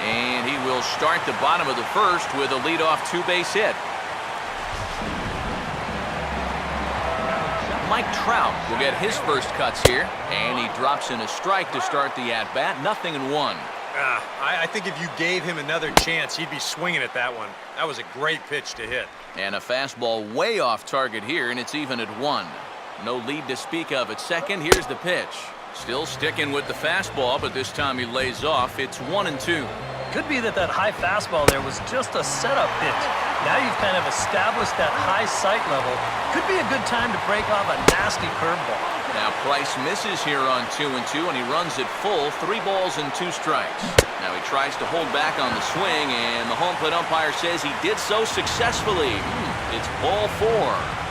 And he will start the bottom of the first with a leadoff two-base hit. Mike Trout will get his first cuts here, and he drops in a strike to start the at-bat. 0-1. I think if you gave him another chance, he'd be swinging at that one. That was a great pitch to hit. And a fastball way off target here, and it's even at 1. No lead to speak of at second. Here's the pitch. Still sticking with the fastball, but this time he lays off. It's 1-2. Could be that high fastball there was just a setup pitch. Now you've kind of established that high sight level. Could be a good time to break off a nasty curveball. Now Price misses here on 2-2, and he runs it full. 3 balls and 2 strikes. Now he tries to hold back on the swing, and the home plate umpire says he did so successfully. It's ball 4.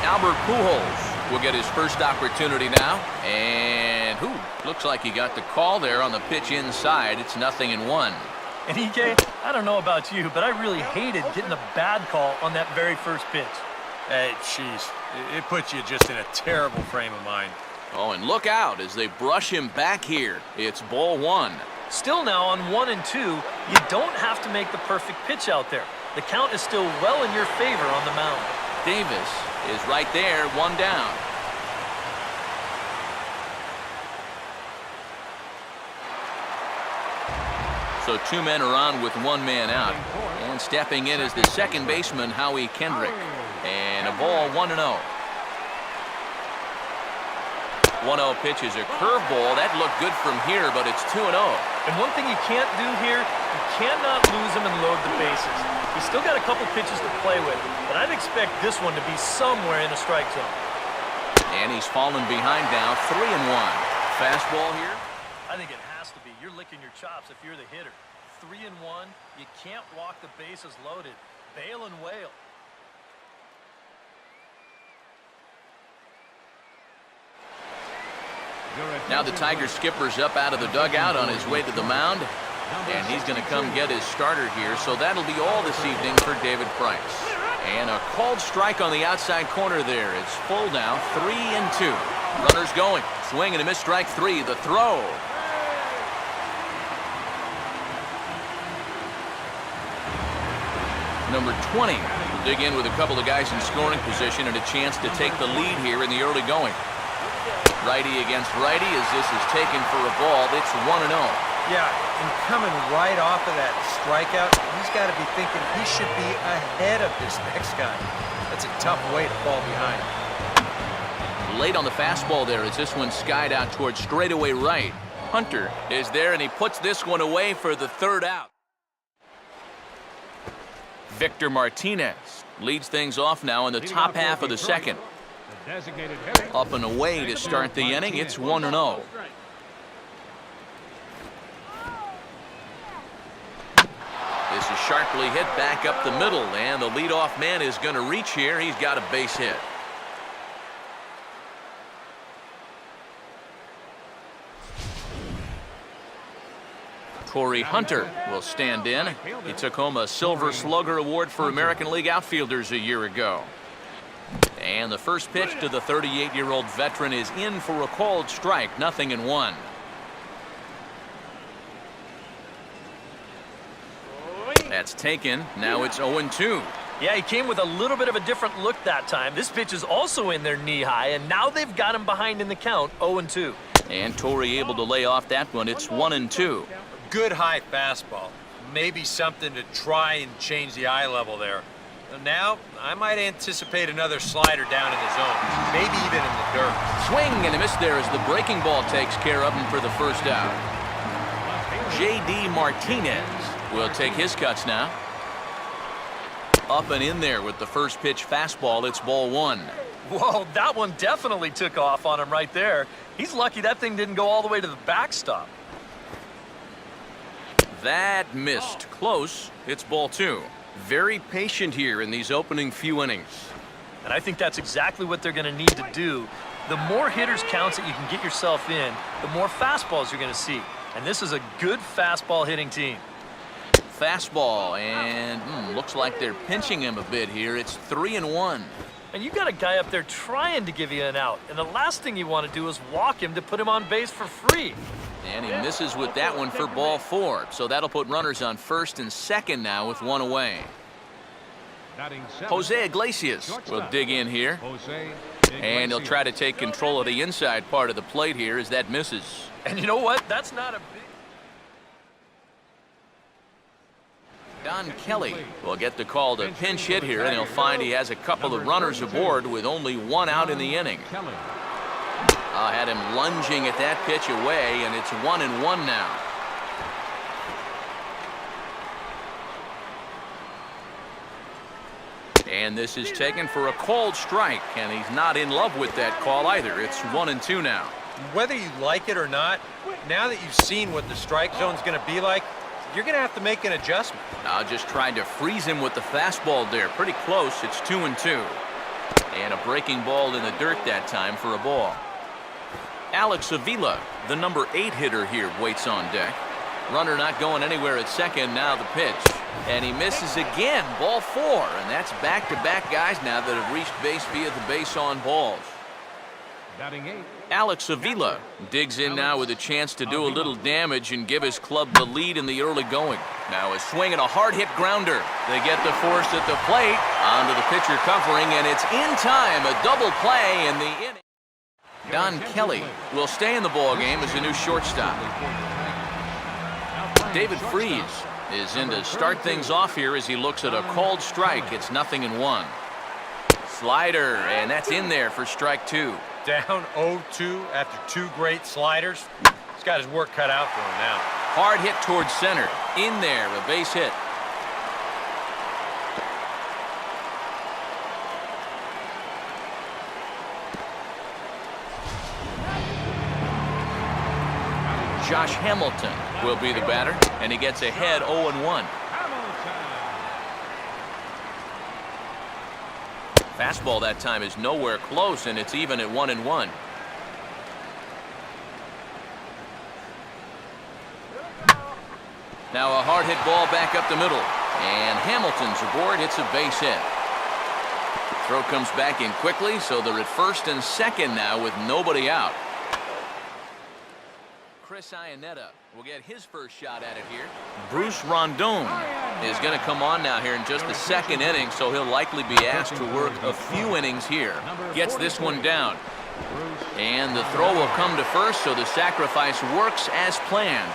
Albert Pujols will get his first opportunity now, and looks like he got the call there on the pitch inside. It's 0-1. And EK, I don't know about you, but I really hated getting a bad call on that very first pitch. Hey, jeez, it puts you just in a terrible frame of mind. Oh, and look out as they brush him back here. It's ball 1. Still now on 1-2, you don't have to make the perfect pitch out there. The count is still well in your favor on the mound. Davis is right there, 1 down. So 2 men are on with 1 man out. And stepping in is the second baseman, Howie Kendrick. And a ball 1-0. 1-0 pitch is a curveball. That looked good from here, but it's 2-0. And one thing you can't do here, you cannot lose him and load the bases. He's still got a couple pitches to play with, but I'd expect this one to be somewhere in a strike zone. And he's fallen behind now, 3-1. Fastball here. I think it has to be. You're licking your chops if you're the hitter. 3-1. You can't walk the bases loaded. Bail and wail. Now the Tiger skipper's up out of the dugout on his way to the mound. And he's going to come get his starter here. So that'll be all this evening for David Price. And a called strike on the outside corner there. It's full now, 3-2. Runners going. Swing and a miss, strike 3. The throw. Number 20 will dig in with a couple of guys in scoring position and a chance to take the lead here in the early going. Righty against righty as this is taken for a ball. It's 1-0. Yeah, and coming right off of that strikeout, he's got to be thinking he should be ahead of this next guy. That's a tough way to fall behind. Late on the fastball there as this one skied out towards straightaway right. Hunter is there, and he puts this one away for the 3rd out. Victor Martinez leads things off now in the top half of the second. Up and away to start the inning. It's 1-0. This is sharply hit back up the middle, and the leadoff man is going to reach here. He's got a base hit. Corey Hunter will stand in. He took home a Silver Slugger Award for American League outfielders a year ago. And the first pitch to the 38-year-old veteran is in for a called strike. 0-1. That's taken. Now it's 0-2. Yeah, he came with a little bit of a different look that time. This pitch is also in there knee-high, and now they've got him behind in the count, 0-2. And Torrey able to lay off that one. It's 1-2. Good high fastball. Maybe something to try and change the eye level there. Now, I might anticipate another slider down in the zone, maybe even in the dirt. Swing and a miss there as the breaking ball takes care of him for the first out. J.D. Martinez will take his cuts now. Up and in there with the first pitch fastball. It's ball 1. Whoa, that one definitely took off on him right there. He's lucky that thing didn't go all the way to the backstop. That missed. Close. It's ball 2. Very patient here in these opening few innings. And I think that's exactly what they're going to need to do. The more hitters counts that you can get yourself in, the more fastballs you're going to see. And this is a good fastball hitting team. fastball, and looks like they're pinching him a bit here. It's 3-1. And you got a guy up there trying to give you an out, and the last thing you want to do is walk him to put him on base for free. And he misses with that one for ball 4. So that'll put runners on first and second now with one away. Jose Iglesias will dig in here. And he'll try to take control of the inside part of the plate here as that misses. And you know what? That's not a big... Don Kelly will get the call to pinch hit here, and he'll find he has a couple of runners aboard with only one out in the inning. Had him lunging at that pitch away, and it's 1-1 now. And this is taken for a called strike, and he's not in love with that call either. It's 1-2 now. Whether you like it or not, now that you've seen what the strike zone's going to be like, you're going to have to make an adjustment. Just trying to freeze him with the fastball there. Pretty close. It's 2-2. And a breaking ball in the dirt that time for a ball. Alex Avila, the number 8 hitter here, waits on deck. Runner not going anywhere at second. Now the pitch. And he misses again. Ball 4. And that's back-to-back guys now that have reached base via the base on balls. Alex Avila digs in now with a chance to do a little damage and give his club the lead in the early going. Now a swing and a hard-hit grounder. They get the force at the plate. Onto the pitcher covering, and it's in time. A double play in the inning. Don Kelly will stay in the ball game as a new shortstop. David Freese is in to start things off here as he looks at a called strike. It's 0-1. Slider, and that's in there for strike 2. Down 0-2 after 2 great sliders. He's got his work cut out for him now. Hard hit towards center. In there, a base hit. Josh Hamilton will be the batter, and he gets ahead 0-1. Fastball that time is nowhere close, and it's even at 1-1. Now a hard hit ball back up the middle, and Hamilton's aboard. It's a base hit. Throw comes back in quickly, so they're at first and second now with nobody out. Chris Iannetta will get his first shot at it here. Bruce Rondon is going to come on now here in just the second inning, so he'll likely be asked to work a few innings here. Gets this one down. And the throw will come to first, so the sacrifice works as planned.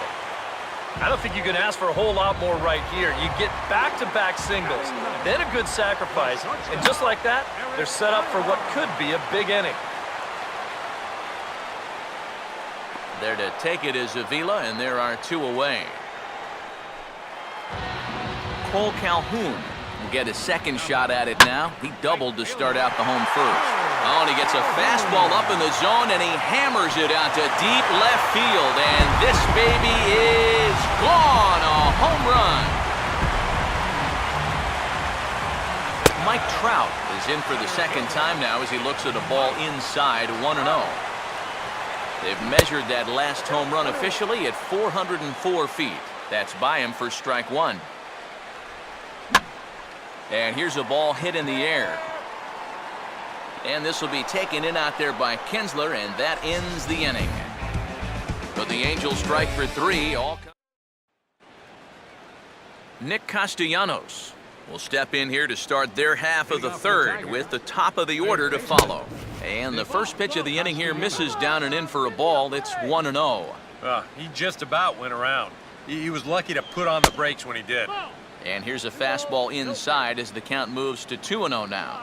I don't think you can ask for a whole lot more right here. You get back-to-back singles, then a good sacrifice, and just like that, they're set up for what could be a big inning. There to take it is Avila, and there are 2 away. Cole Calhoun will get his second shot at it now. He doubled to start out the home first. Oh, and he gets a fastball up in the zone, and he hammers it out to deep left field. And this baby is gone. A home run. Mike Trout is in for the second time now as he looks at a ball inside 1-0. They've measured that last home run officially at 404 feet. That's by him for strike 1. And here's a ball hit in the air. And this will be taken in out there by Kinsler, and that ends the inning. But the Angels strike for 3. Nick Castellanos will step in here to start their half of the third with the top of the order to follow. And the first pitch of the inning here misses down and in for a ball. It's 1-0. He just about went around. He was lucky to put on the brakes when he did. And here's a fastball inside as the count moves to 2-0 now.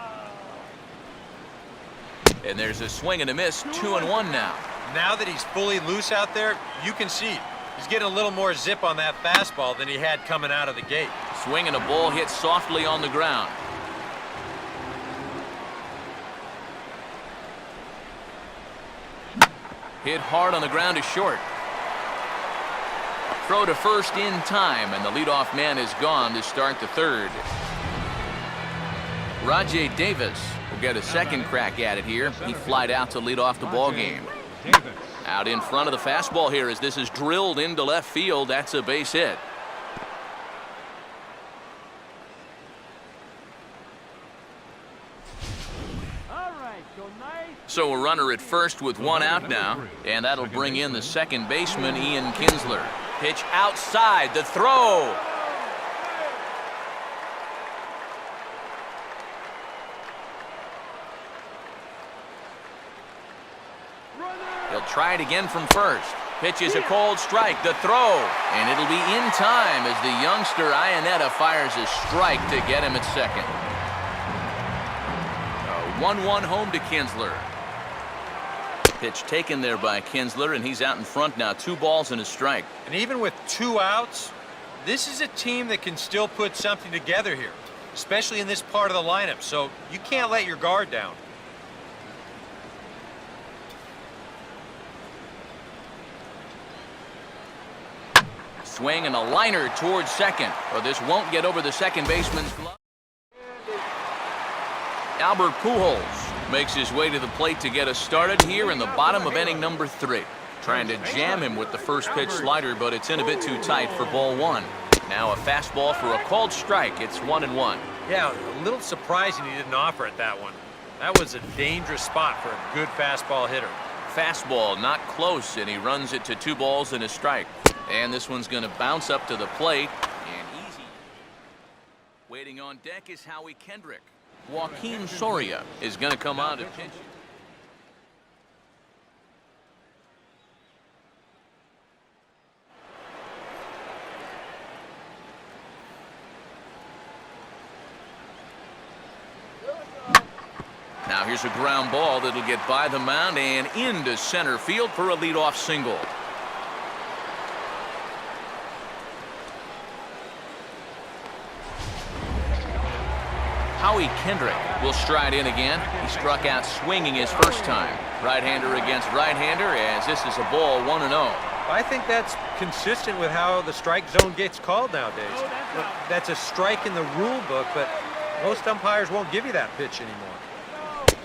And there's a swing and a miss, 2-1 now. Now that he's fully loose out there, you can see he's getting a little more zip on that fastball than he had coming out of the gate. Swing and a ball hit softly on the ground. Hit hard on the ground is short. Throw to first in time, and the leadoff man is gone to start the third. Rajay Davis will get a second crack at it here. He flied out to lead off the ball game. Out in front of the fastball here as this is drilled into left field. That's a base hit. So a runner at first with one out now, and that'll bring in the second baseman, Ian Kinsler. Pitch outside, the throw. He'll try it again from first. Pitch is a cold strike, the throw, and it'll be in time as the youngster Iannetta fires a strike to get him at second. A 1-1 home to Kinsler. Pitch taken there by Kinsler, and he's out in front now. 2 balls and a strike. And even with 2 outs, this is a team that can still put something together here, especially in this part of the lineup, so you can't let your guard down. Swing and a liner towards second. Well, this won't get over the second baseman's glove. Albert Pujols makes his way to the plate to get us started here in the bottom of inning number 3. Trying to jam him with the first pitch slider, but it's in a bit too tight for ball 1. Now a fastball for a called strike. It's 1-1. Yeah, a little surprising he didn't offer it that one. That was a dangerous spot for a good fastball hitter. Fastball not close, and he runs it to 2 balls and a strike. And this one's going to bounce up to the plate, and easy. Waiting on deck is Howie Kendrick. Joaquin Soria is going to come out to pitch. Now here's a ground ball that'll get by the mound and into center field for a leadoff single. Howie Kendrick will stride in again. He struck out swinging his first time. Right-hander against right-hander, as this is a ball 1-0. I think that's consistent with how the strike zone gets called nowadays. That's a strike in the rule book, but most umpires won't give you that pitch anymore.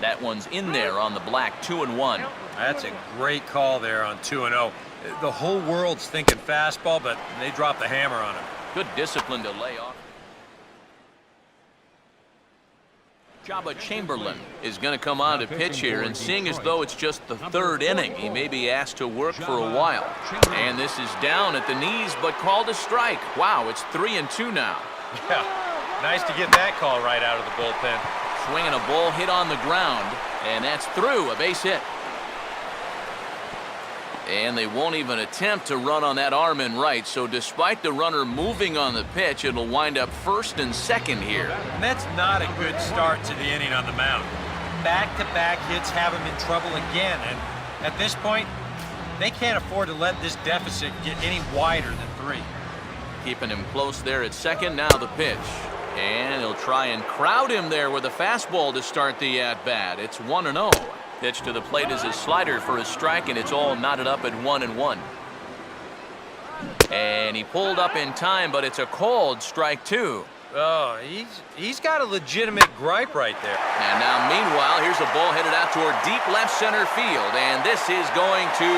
That one's in there on the black, 2-1. That's a great call there on 2-0. The whole world's thinking fastball, but they drop the hammer on him. Good discipline to lay off. Jabba Chamberlain is going to come on to pitch here, and seeing as though it's just the 3rd inning, he may be asked to work for a while. And this is down at the knees, but called a strike. Wow, it's 3-2 now. Yeah, nice to get that call right out of the bullpen. Swinging a ball hit on the ground, and that's through, a base hit. And they won't even attempt to run on that arm in right, so despite the runner moving on the pitch, it'll wind up first and second here. And that's not a good start to the inning on the mound. Back-to-back hits have him in trouble again, and at this point, they can't afford to let this deficit get any wider than 3. Keeping him close there at second, now the pitch. And he'll try and crowd him there with a fastball to start the at-bat. It's 1-0. Pitch to the plate is a slider for a strike, and it's all knotted up at 1-1. And he pulled up in time, but it's a called strike 2. Oh, he's got a legitimate gripe right there. And now, meanwhile, here's a ball headed out toward deep left center field, and this is going to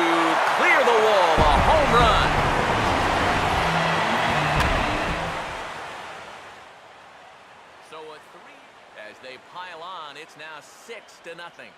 clear the wall, a home run. So a 3 as they pile on. It's now 6-0.